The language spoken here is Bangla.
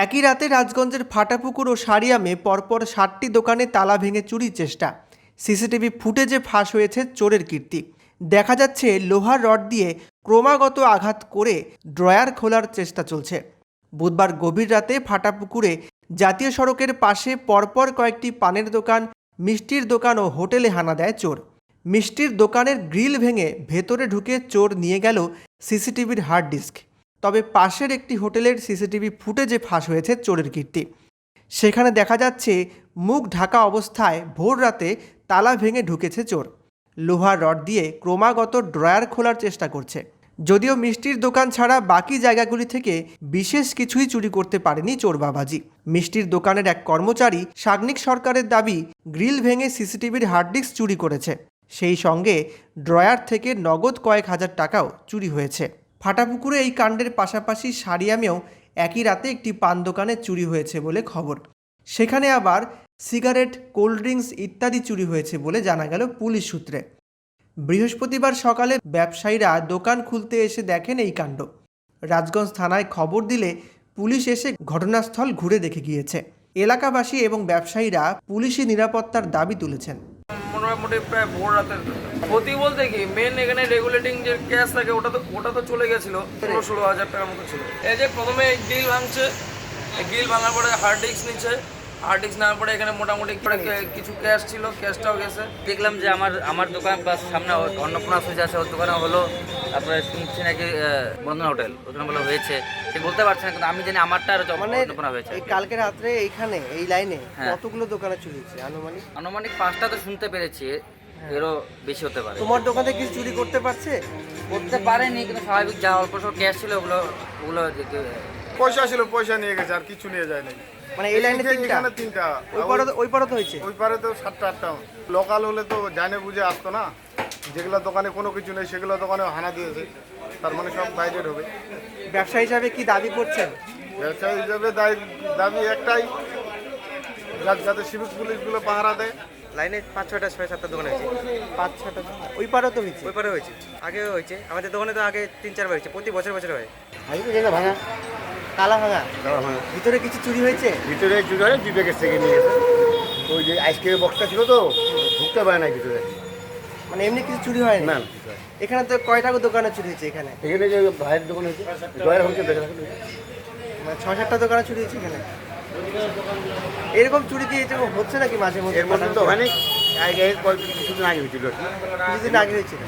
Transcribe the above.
একই রাতে রাজগঞ্জের ফাটাপুকুর ও সারিয়ামে পরপর 60টি দোকানে তালা ভেঙে চুরির চেষ্টা। সিসিটিভি ফুটেজে ফাঁস হয়েছে চোরের কীর্তি। দেখা যাচ্ছে লোহার রড দিয়ে ক্রমাগত আঘাত করে ড্রয়ার খোলার চেষ্টা চলছে। বুধবার গভীর রাতে ফাটাপুকুরে জাতীয় সড়কের পাশে পরপর কয়েকটি পানের দোকান, মিষ্টির দোকান ও হোটেলে হানা দেয় চোর। মিষ্টির দোকানের গ্রিল ভেঙে ভেতরে ঢুকে চোর নিয়ে গেল সিসিটিভির হার্ড ডিস্ক। তবে পাশের একটি হোটেলের সিসিটিভি ফুটেজে ফাঁস হয়েছে চোরের কীর্তি। সেখানে দেখা যাচ্ছে মুখ ঢাকা অবস্থায় ভোর রাতে তালা ভেঙে ঢুকেছে চোর। লোহার রড দিয়ে ক্রমাগত ড্রয়ার খোলার চেষ্টা করছে। যদিও মিষ্টির দোকান ছাড়া বাকি জায়গাগুলি থেকে বিশেষ কিছুই চুরি করতে পারেনি চোর বাবাজি। মিষ্টির দোকানের এক কর্মচারী সাগ্নিক সরকারের দাবি গ্রিল ভেঙে সিসিটিভির হার্ড ডিস্ক চুরি করেছে। সেই সঙ্গে ড্রয়ার থেকে নগদ কয়েক হাজার টাকাও চুরি হয়েছে। ফাটাপুকুরে এই কাণ্ডের পাশাপাশি সারিয়ামেও একই রাতে একটি পান দোকানে চুরি হয়েছে বলে খবর। সেখানে আবার সিগারেট, কোল্ড ড্রিঙ্কস ইত্যাদি চুরি হয়েছে বলে জানা গেল পুলিশ সূত্রে। বৃহস্পতিবার সকালে ব্যবসায়ীরা দোকান খুলতে এসে দেখেন এই কাণ্ড। রাজগঞ্জ থানায় খবর দিলে পুলিশ এসে ঘটনাস্থল ঘুরে দেখে গিয়েছে। এলাকাবাসী এবং ব্যবসায়ীরা পুলিশি নিরাপত্তার দাবি তুলেছেন। মোটামুটি প্রায় ভোর রাতের ক্ষতি বলতে কি মেন এখানে রেগুলেটিং যে ক্যাশ থাকে ওটা তো চলে গেছিল 16,000 টাকার মতো ছিল। এই যে প্রথমে গ্রিল ভাঙছে, গ্রিল ভাঙার পরে হার্ড ডিস্ক নিচ্ছে, হার্ড ডিস্ক নেওয়ার পরে এখানে মোটামুটি কিছু ক্যাশ ছিল, ক্যাশটাও গেছে। দেখলাম যে আমার দোকান প্লাস সামনে অন্নপূর্ণা সুইচ আছে, ওর দোকানে হলো আপনার শুনছি নাকি বন্ধনা হোটেল, ওখানে বলে হয়েছে, ঠিক বলতে পারছি না, কিন্তু আমি জানি আমারটা আর অন্নপূর্ণা হয়েছে। এই কালকে রাত্রে এইখানে এই লাইনে কতগুলো দোকানে চুরি হয়েছে আনুমানিক 5টা তো শুনতে পেরেছি, এরও বেশি হতে পারে। তোমার দোকানে কিছু চুরি করতে পারছে? করতে পারেনি, কিন্তু স্বাভাবিক যা অল্প সব ক্যাশ ছিল ওগুলো পয়সা ছিল, পয়সা নিয়ে গেছে, আর কিছু নিয়ে যায় নাই। মানে এই লাইনে তিনটা, ওই পারে তো হয়েছে, ওই পারে তো 7টা 8টা। লোকাল হলে তো জানে বুঝে আসতো না, যেগুলো দোকানে কোনো কিছু নেই সেগুলো দোকানে হানা দিয়েছে, তার মানে সব বাইরের হবে। ব্যবসা হিসাবে কি দাবি করছেন? ব্যবসা হিসাবে দাবি একটাই, যাতে সিভিক পুলিশগুলো পাহারা দেয়। লাইনে 5-6টা 6-7টা দোকান হয়েছে। 5-6টা ওই পারে তো হয়েছে? ওই পারে হয়েছে, আগেও হয়েছে। আমাদের দোকানে তো আগে 3-4 বার হয়েছে, প্রতি বছর হয়। ভাঙা তালা ভাঙা, ভিতরে কিছু চুরি হয়েছে? ভিতরে চুরি হয়, বিবেকের থেকে নিয়ে গেছে। ওই যে আইসক্রিমের বক্সটা ছিল তো, ঢুকতে পারে না ভিতরে। মানে এমনি কিছু চুরি হয় না? এখানে তো কয়টা দোকানে চুরি হয়েছে? এখানে যে ভাইয়ের দোকান হয়েছে, জয়ের হচ্ছে, মানে 6-7টা দোকানে চুরি হয়েছে। এখানে এরকম চুরি কি হচ্ছে নাকি মাঝে মধ্যে? এর মধ্যে তো অনেক কিছুদিন আগে হয়েছিল। কিছুদিন আগে হয়েছিল।